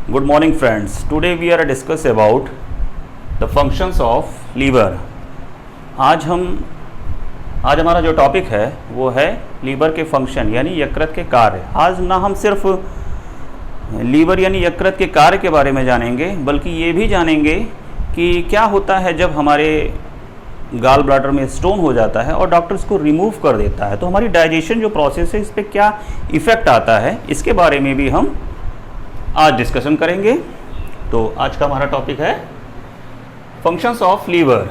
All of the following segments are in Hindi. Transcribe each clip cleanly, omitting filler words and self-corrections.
Good morning friends. Today we are discuss about the functions of liver. आज हमारा जो टॉपिक है वो है लीवर के फंक्शन यानी यकृत के कार्य। आज ना हम सिर्फ लीवर यानी यकृत के कार्य के बारे में जानेंगे बल्कि ये भी जानेंगे कि क्या होता है जब हमारे गाल ब्लैडर में स्टोन हो जाता है और डॉक्टर इसको रिमूव कर देता है तो हमारी डाइजेशन जो प्रोसेस है इस पर क्या इफ़ेक्ट आता है, इसके बारे में भी हम आज डिस्कशन करेंगे। तो आज का हमारा टॉपिक है फंक्शंस ऑफ लीवर।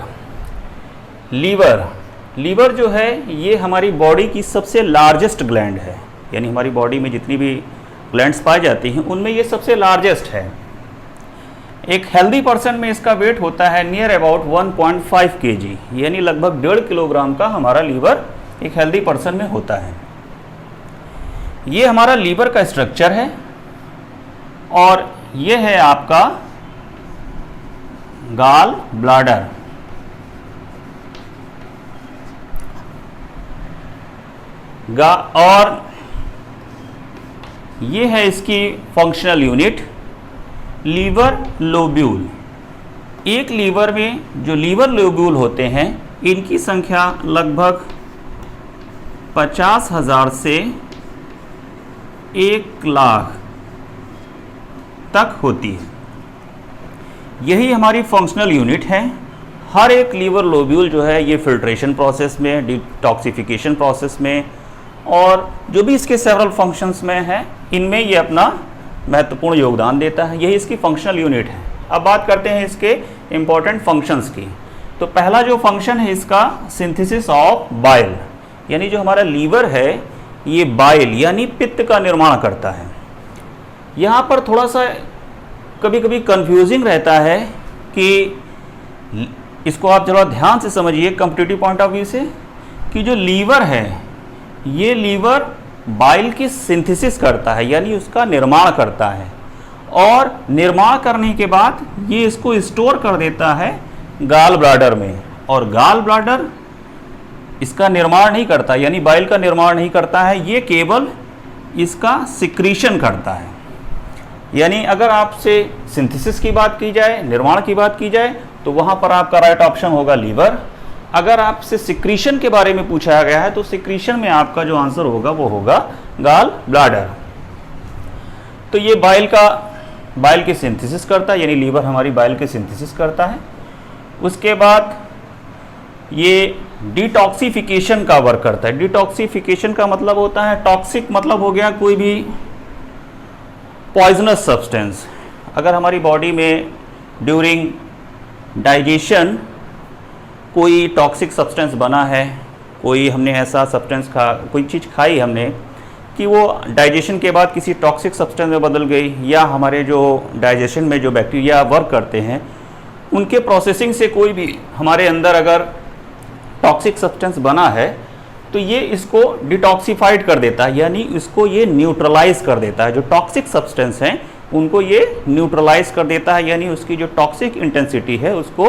लीवर जो है ये हमारी बॉडी की सबसे लार्जेस्ट ग्लैंड है, यानी हमारी बॉडी में जितनी भी ग्लैंड्स पाई जाती हैं उनमें ये सबसे लार्जेस्ट है। एक हेल्दी पर्सन में इसका वेट होता है नियर अबाउट 1.5 kg, यानी लगभग 1.5 किलोग्राम का हमारा लीवर एक हेल्दी पर्सन में होता है। ये हमारा लीवर का स्ट्रक्चर है और ये है आपका गाल ब्लैडर। और ये है इसकी फंक्शनल यूनिट लीवर लोब्यूल। एक लीवर में जो लीवर लोब्यूल होते हैं इनकी संख्या लगभग 50,000 से 1 लाख तक होती है। यही हमारी फंक्शनल यूनिट है। हर एक लीवर लोब्यूल जो है ये फिल्ट्रेशन प्रोसेस में, डिटॉक्सिफिकेशन प्रोसेस में और जो भी इसके सेवरल फंक्शंस में है इनमें ये अपना महत्वपूर्ण योगदान देता है। यही इसकी फंक्शनल यूनिट है। अब बात करते हैं इसके इम्पॉर्टेंट फंक्शंस की। तो पहला जो फंक्शन है इसका सिंथेसिस ऑफ बाइल, यानी जो हमारा लीवर है ये बाइल यानी पित्त का निर्माण करता है। यहाँ पर थोड़ा सा कभी कभी कंफ्यूजिंग रहता है कि इसको आप जरा ध्यान से समझिए कॉम्पिटिटिव पॉइंट ऑफ व्यू से कि जो लीवर है ये लीवर बाइल की सिंथेसिस करता है यानी उसका निर्माण करता है और निर्माण करने के बाद ये इसको स्टोर कर देता है गाल ब्लैडर में। और गाल ब्लैडर इसका निर्माण नहीं करता यानी बाइल का निर्माण नहीं करता है, ये केवल इसका सिक्रीशन करता है। यानी अगर आपसे सिंथेसिस की बात की जाए, निर्माण की बात की जाए तो वहाँ पर आपका राइट ऑप्शन होगा लीवर। अगर आपसे सिक्रीशन के बारे में पूछा गया है तो सिक्रीशन में आपका जो आंसर होगा वो होगा गाल ब्लैडर। तो ये बाइल की सिंथेसिस करता है, यानी लीवर हमारी बाइल की सिंथेसिस करता है। उसके बाद ये डिटॉक्सिफिकेशन का वर्क करता है। डिटॉक्सिफिकेशन का मतलब होता है टॉक्सिक, मतलब हो गया कोई भी पॉइजनस सब्सटेंस। अगर हमारी बॉडी में ड्यूरिंग डाइजेशन कोई टॉक्सिक सब्सटेंस बना है, कोई हमने ऐसा सब्सटेंस कोई चीज़ खाई हमने कि वो डाइजेशन के बाद किसी टॉक्सिक सब्सटेंस में बदल गई, या हमारे जो डाइजेशन में जो बैक्टीरिया वर्क करते हैं उनके प्रोसेसिंग से कोई भी हमारे अंदर अगर टॉक्सिक सब्सटेंस बना है तो ये इसको डिटॉक्सिफाइड कर देता है, यानी इसको ये न्यूट्रलाइज कर देता है। जो टॉक्सिक सब्सटेंस हैं उनको ये न्यूट्रलाइज कर देता है, यानी उसकी जो टॉक्सिक इंटेंसिटी है उसको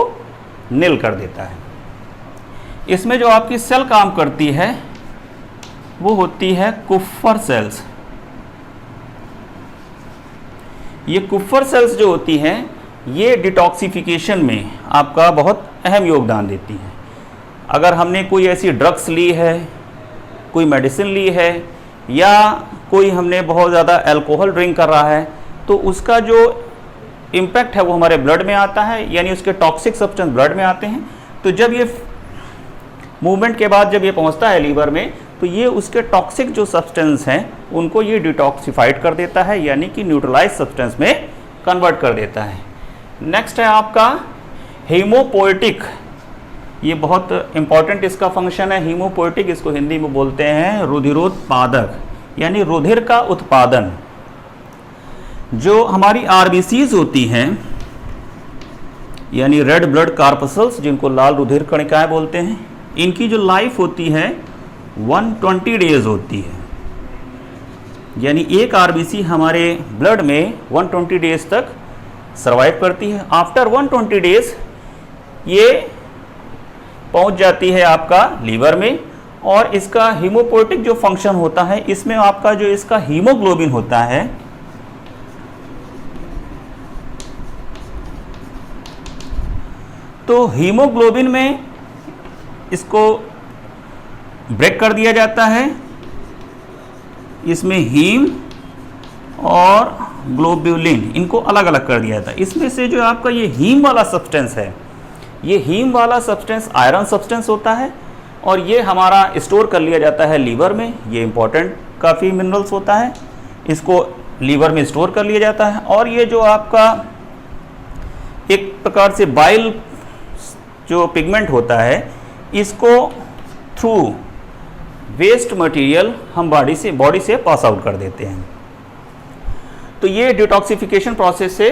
निल कर देता है। इसमें जो आपकी सेल काम करती है वो होती है कुफ्फर सेल्स। ये कुफ्फर सेल्स जो होती हैं ये डिटॉक्सिफिकेशन में आपका बहुत अहम योगदान देती हैं। अगर हमने कोई ऐसी ड्रग्स ली है, कोई मेडिसिन ली है, या कोई हमने बहुत ज़्यादा अल्कोहल ड्रिंक कर रहा है तो उसका जो इम्पैक्ट है वो हमारे ब्लड में आता है, यानी उसके टॉक्सिक सब्सटेंस ब्लड में आते हैं। तो जब ये मूवमेंट के बाद जब ये पहुंचता है लीवर में तो ये उसके टॉक्सिक जो सब्सटेंस हैं उनको ये डिटॉक्सिफाइड कर देता है, यानी कि न्यूट्रलाइज सब्सटेंस में कन्वर्ट कर देता है। नेक्स्ट है आपका हीमोपोएटिक। ये बहुत इंपॉर्टेंट इसका फंक्शन है हीमोपोएटिक। इसको हिंदी में बोलते हैं रुधिरोत्पादक, यानी रुधिर का उत्पादन। जो हमारी आरबीसीज होती हैं यानी रेड ब्लड कार्पसल्स, जिनको लाल रुधिर कणिकाएं बोलते हैं, इनकी जो लाइफ होती है 120 डेज होती है। यानी एक आरबीसी हमारे ब्लड में 120 डेज तक सर्वाइव करती है। आफ्टर 120 डेज ये पहुंच जाती है आपका लीवर में और इसका हीमोपोएटिक जो फंक्शन होता है इसमें आपका जो इसका हीमोग्लोबिन होता है तो हीमोग्लोबिन में इसको ब्रेक कर दिया जाता है, इसमें हीम और ग्लोब्यूलिन इनको अलग अलग कर दिया जाता है। इसमें से जो आपका ये हीम वाला सब्सटेंस है, ये हीम वाला सब्सटेंस आयरन सब्सटेंस होता है और ये हमारा स्टोर कर लिया जाता है लीवर में। ये इंपॉर्टेंट काफ़ी मिनरल्स होता है, इसको लीवर में स्टोर कर लिया जाता है। और ये जो आपका एक प्रकार से बाइल जो पिगमेंट होता है, इसको थ्रू वेस्ट मटेरियल हम बॉडी से पास आउट कर देते हैं। तो ये डिटॉक्सिफिकेशन प्रोसेस से,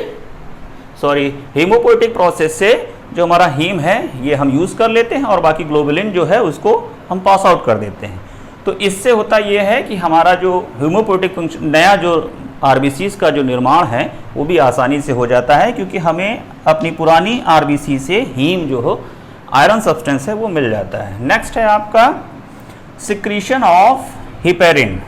हीमोपोएटिक प्रोसेस से जो हमारा हीम है ये हम यूज़ कर लेते हैं और बाकी ग्लोबुलिन जो है उसको हम पास आउट कर देते हैं। तो इससे होता ये है कि हमारा जो हीमोपोएटिक फंक्शन, नया जो आरबीसीज का जो निर्माण है वो भी आसानी से हो जाता है, क्योंकि हमें अपनी पुरानी आरबीसी से हीम जो हो आयरन सब्सटेंस है वो मिल जाता है। नेक्स्ट है आपका secretion of heparin.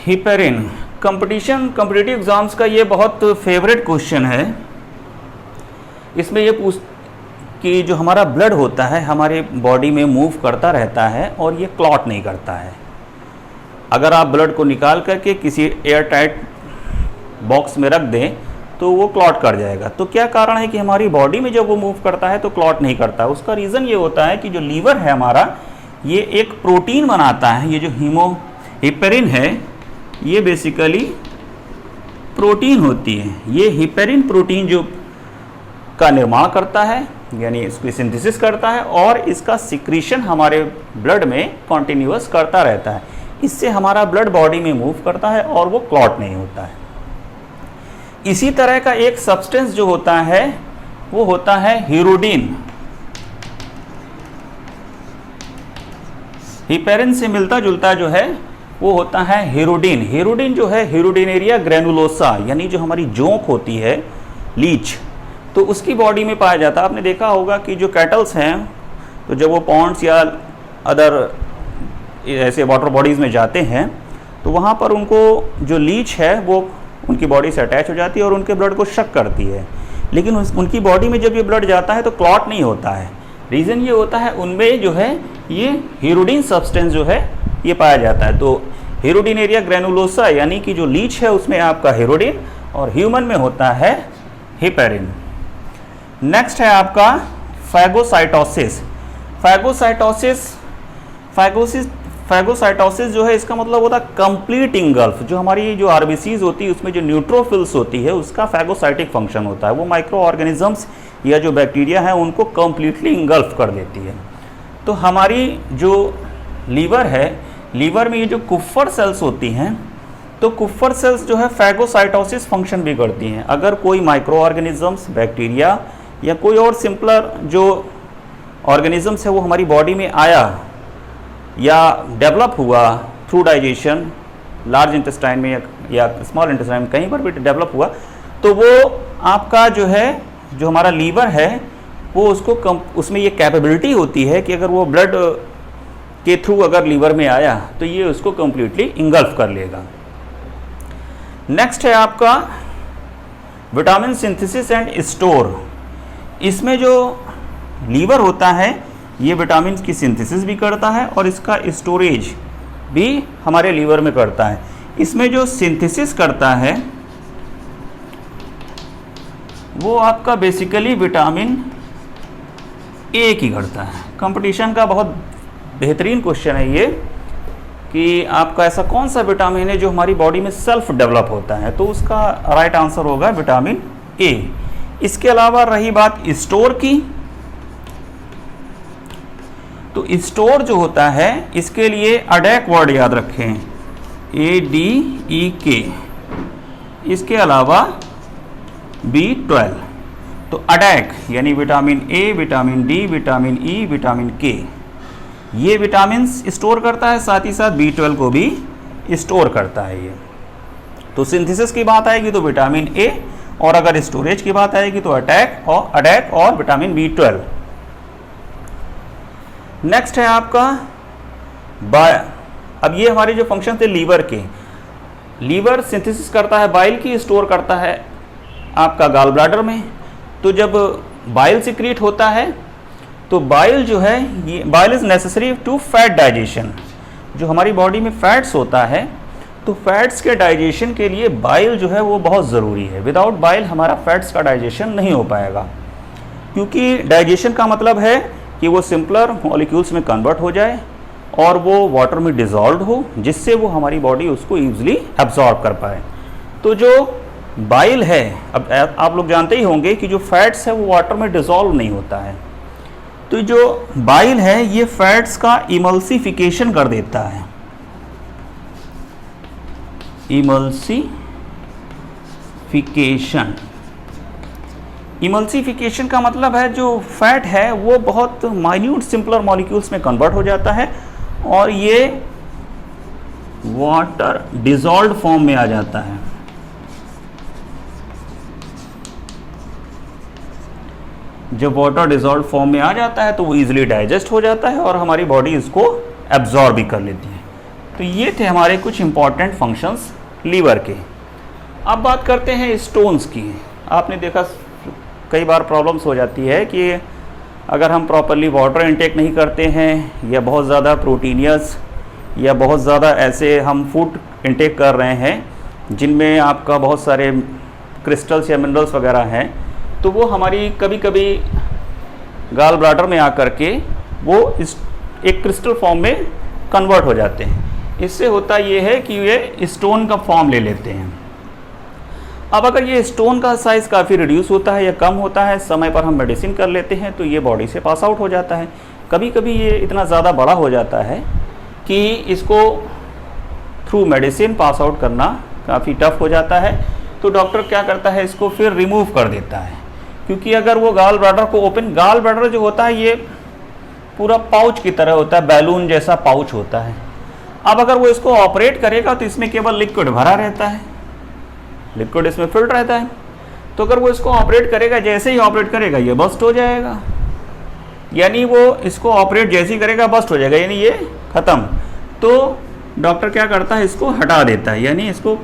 Heparin competitive exams का ये बहुत फेवरेट क्वेश्चन है। इसमें ये पूछ कि जो हमारा ब्लड होता है हमारे बॉडी में मूव करता रहता है और ये क्लॉट नहीं करता है। अगर आप ब्लड को निकाल करके किसी एयर टाइट बॉक्स में रख दें तो वो क्लॉट कर जाएगा। तो क्या कारण है कि हमारी बॉडी में जब वो मूव करता है तो क्लॉट नहीं करता? उसका रीज़न ये होता है कि जो लीवर है हमारा, ये एक प्रोटीन बनाता है। ये जो हिपेरिन है ये बेसिकली प्रोटीन होती है। ये हिपेरिन प्रोटीन जो का निर्माण करता है, यानी इसकी सिंथेसिस करता है और इसका सिक्रीशन हमारे ब्लड में कॉन्टिन्यूअस करता रहता है। इससे हमारा ब्लड बॉडी में मूव करता है और वो क्लॉट नहीं होता है। इसी तरह का एक सब्सटेंस जो होता है वो होता है हीरोडिन। हिपेरिन से मिलता जुलता जो है वो होता है हीरोडिन। हीरोडिन जो है हीरोडिनेरिया ग्रैनुलोसा, यानी जो हमारी जोंक होती है, लीच, तो उसकी बॉडी में पाया जाता है। आपने देखा होगा कि जो कैटल्स हैं तो जब वो पॉन्ड्स या अदर ऐसे वाटर बॉडीज़ में जाते हैं तो वहाँ पर उनको जो लीच है वो उनकी बॉडी से अटैच हो जाती है और उनके ब्लड को शक करती है। लेकिन उनकी बॉडी में जब ये ब्लड जाता है तो क्लॉट नहीं होता है। रीज़न ये होता है उनमें जो है ये हीरोडिन सब्सटेंस जो है ये पाया जाता है। तो हीरोडिनेरिया ग्रैनुलोसा यानी कि जो लीच है उसमें आपका हीरोडिन और ह्यूमन में होता है हिपेरिन। नेक्स्ट है आपका फैगोसाइटोसिस। फैगोसाइटोसिस जो है इसका मतलब होता है कंप्लीट इंगल्फ। जो हमारी जो आरबीसीज होती है उसमें जो न्यूट्रोफिल्स होती है उसका फैगोसाइटिक फंक्शन होता है। वो माइक्रो ऑर्गेनिजम्स या जो बैक्टीरिया है उनको कंप्लीटली इंगल्फ कर देती है। तो हमारी जो लीवर है, लीवर में ये जो कुफ्फर सेल्स होती हैं, तो कुफ्फर सेल्स जो है फैगोसाइटोसिस फंक्शन भी करती हैं। अगर कोई माइक्रो ऑर्गेनिजम्स, बैक्टीरिया या कोई और सिंपलर जो ऑर्गेनिजम्स है वो हमारी बॉडी में आया या डेवलप हुआ थ्रू डाइजेशन, लार्ज इंटेस्टाइन में या स्मॉल इंटेस्टाइन में कहीं पर भी डेवलप हुआ, तो वो आपका जो है, जो हमारा लीवर है वो उसको उसमें ये कैपेबिलिटी होती है कि अगर वो ब्लड के थ्रू अगर लीवर में आया तो ये उसको कंप्लीटली इंगल्फ कर लेगा। नेक्स्ट है आपका विटामिन सिंथेसिस एंड स्टोर। इसमें जो लीवर होता है ये विटामिन की सिंथेसिस भी करता है और इसका स्टोरेज भी हमारे लीवर में करता है। इसमें जो सिंथेसिस करता है वो आपका बेसिकली विटामिन ए की करता है। कंपटीशन का बहुत बेहतरीन क्वेश्चन है ये कि आपका ऐसा कौन सा विटामिन है जो हमारी बॉडी में सेल्फ डेवलप होता है, तो उसका राइट आंसर होगा विटामिन ए। इसके अलावा रही बात स्टोर की, तो स्टोर जो होता है इसके लिए अडैक वर्ड याद रखें, ADEK। इसके अलावा B12, तो अडैक यानी vitamin A, vitamin D, vitamin E, vitamin के, ये विटामिन स्टोर करता है, साथ ही साथ B12 को भी स्टोर करता है ये। तो सिंथेसिस की बात आएगी तो विटामिन ए, और अगर स्टोरेज की बात आएगी तो अडैक और विटामिन B12। नेक्स्ट है आपका अब ये हमारे जो फंक्शन थे लीवर के, लीवर सिंथेसिस करता है बाइल की, स्टोर करता है आपका गॉल ब्लैडर में। तो जब बाइल सिक्रीट होता है, तो बाइल जो है ये bile is necessary to fat digestion. जो हमारी बॉडी में फैट्स होता है, तो फैट्स के डाइजेशन के लिए बाइल जो है वो बहुत ज़रूरी है। विदाउट बाइल हमारा फैट्स का डाइजेशन नहीं हो पाएगा, क्योंकि डाइजेशन का मतलब है कि वो सिंपलर मॉलिक्यूल्स में कन्वर्ट हो जाए और वो वाटर में डिज़ोल्व हो, जिससे वो हमारी बॉडी उसको ईजिली एब्जॉर्ब कर पाए। तो जो बाइल है, अब आप लोग जानते ही होंगे कि जो फैट्स है वो वाटर में डिज़ोल्व नहीं होता है, तो जो बाइल है ये फैट्स का इमल्सिफिकेशन कर देता है। इमल्सिफिकेशन का मतलब है जो फैट है वो बहुत माइन्यूट सिंपलर मॉलिक्यूल्स में कन्वर्ट हो जाता है और ये वाटर डिज़ोल्व्ड फॉर्म में आ जाता है। जब वाटर डिज़ोल्व्ड फॉर्म में आ जाता है तो वो इजीली डाइजेस्ट हो जाता है और हमारी बॉडी इसको एब्जॉर्ब भी कर लेती है। तो ये थे हमारे कुछ इंपॉर्टेंट फंक्शंस लीवर के। अब बात करते हैं स्टोन्स की। आपने देखा कई बार प्रॉब्लम्स हो जाती है कि अगर हम प्रॉपरली वाटर इंटेक नहीं करते हैं या बहुत ज़्यादा प्रोटीनियस या बहुत ज़्यादा ऐसे हम फूड इंटेक कर रहे हैं जिनमें आपका बहुत सारे क्रिस्टल्स या मिनरल्स वगैरह हैं, तो वो हमारी कभी कभी गाल ब्लैडर में आकर के वो इस एक क्रिस्टल फॉर्म में कन्वर्ट हो जाते हैं। इससे होता ये है कि ये स्टोन का फॉर्म ले लेते हैं। अब अगर ये स्टोन का साइज़ काफ़ी रिड्यूस होता है या कम होता है, समय पर हम मेडिसिन कर लेते हैं, तो ये बॉडी से पास आउट हो जाता है। कभी कभी ये इतना ज़्यादा बड़ा हो जाता है कि इसको थ्रू मेडिसिन पास आउट करना काफ़ी टफ हो जाता है। तो डॉक्टर क्या करता है, इसको फिर रिमूव कर देता है, क्योंकि अगर वो गाल ब्लैडर को ओपन, गाल ब्लैडर जो होता है ये पूरा पाउच की तरह होता है, बैलून जैसा पाउच होता है। अब अगर वो इसको ऑपरेट करेगा तो इसमें केवल लिक्विड भरा रहता है, लिक्विड इसमें फिल्ड रहता है। तो अगर वो इसको ऑपरेट करेगा, जैसे ही ऑपरेट करेगा ये बस्ट हो जाएगा, यानी वो इसको ऑपरेट जैसे ही करेगा बस्ट हो जाएगा, यानी ये ख़त्म। तो डॉक्टर क्या करता है, इसको हटा देता है, यानी इसको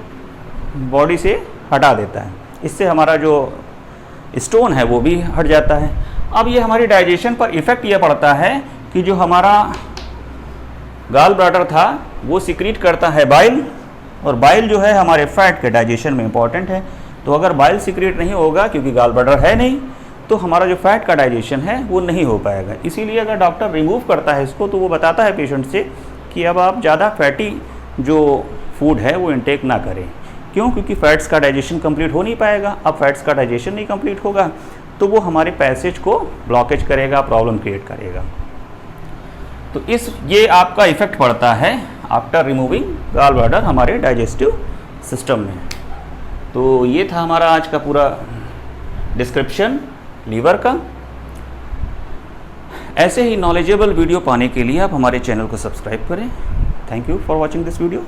बॉडी से हटा देता है। इससे हमारा जो स्टोन है वो भी हट जाता है। अब ये हमारी डाइजेशन पर इफ़ेक्ट ये पड़ता है कि जो हमारा गाल ब्लैडर था वो सिक्रीट करता है बाइल, और बाइल जो है हमारे फैट के डाइजेशन में इंपॉर्टेंट है। तो अगर बाइल सिक्रीट नहीं होगा, क्योंकि गाल ब्लैडर है नहीं, तो हमारा जो फैट का डाइजेशन है वो नहीं हो पाएगा। इसीलिए अगर डॉक्टर रिमूव करता है इसको, तो वो बताता है पेशेंट से कि अब आप ज़्यादा फैटी जो फूड है वो इंटेक ना करें। क्यों? क्योंकि फैट्स का डाइजेशन कंप्लीट हो नहीं पाएगा। अब फैट्स का डाइजेशन नहीं कंप्लीट होगा तो वो हमारे पैसेज को ब्लॉकेज करेगा, प्रॉब्लम क्रिएट करेगा। तो ये आपका इफ़ेक्ट पड़ता है आफ्टर रिमूविंग गाल ब्लैडर हमारे डाइजेस्टिव सिस्टम में। तो ये था हमारा आज का पूरा डिस्क्रिप्शन लीवर का। ऐसे ही नॉलेजेबल वीडियो पाने के लिए आप हमारे चैनल को सब्सक्राइब करें। Thank you for watching this video.